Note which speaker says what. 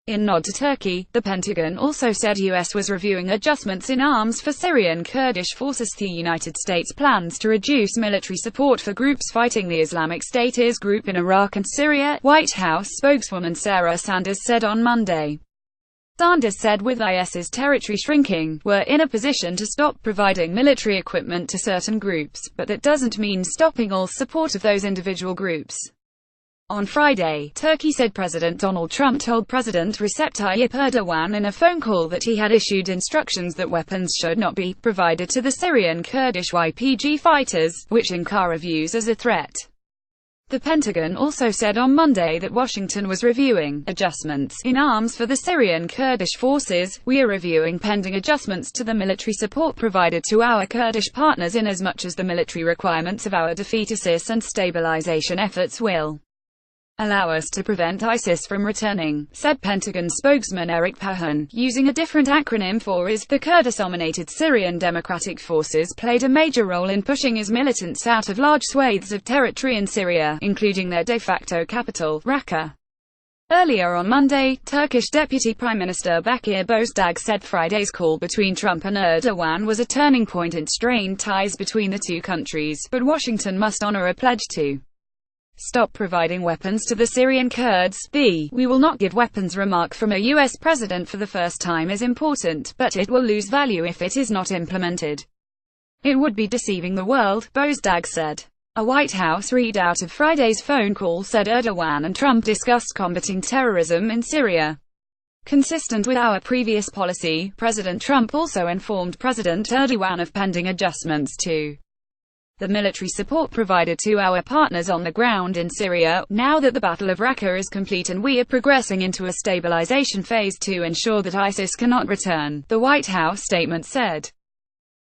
Speaker 1: In nod to Turkey, the Pentagon also said U.S. was reviewing adjustments in arms for Syrian Kurdish forces. The United States plans to reduce military support for groups fighting the Islamic State group in Iraq and Syria, White House spokeswoman Sarah Sanders said on Monday. Sanders said with IS's territory shrinking, we're in a position to stop providing military equipment to certain groups, but that doesn't mean stopping all support of those individual groups. On Friday, Turkey said President Donald Trump told President Recep Tayyip Erdogan in a phone call that he had issued instructions that weapons should not be provided to the Syrian Kurdish YPG fighters, which Ankara views as a threat. The Pentagon also said on Monday that Washington was reviewing adjustments in arms for the Syrian Kurdish forces. We are reviewing pending adjustments to the military support provided to our Kurdish partners inasmuch as the military requirements of our defeat assist and stabilization efforts will allow us to prevent ISIS from returning, said Pentagon spokesman Eric Pahan, using a different acronym for IS. The Kurdish-dominated Syrian Democratic Forces played a major role in pushing IS militants out of large swathes of territory in Syria, including their de facto capital, Raqqa. Earlier on Monday, Turkish Deputy Prime Minister Bekir Bozdağ said Friday's call between Trump and Erdogan was a turning point in strained ties between the two countries, but Washington must honor a pledge to stop providing weapons to the Syrian Kurds. The "we will not give weapons" remark from a U.S. president for the first time is important, but it will lose value if it is not implemented. It would be deceiving the world, Bozdağ said. A White House readout of Friday's phone call said Erdogan and Trump discussed combating terrorism in Syria. Consistent with our previous policy, President Trump also informed President Erdogan of pending adjustments to the military support provided to our partners on the ground in Syria, now that the Battle of Raqqa is complete and we are progressing into a stabilization phase to ensure that ISIS cannot return, the White House statement said.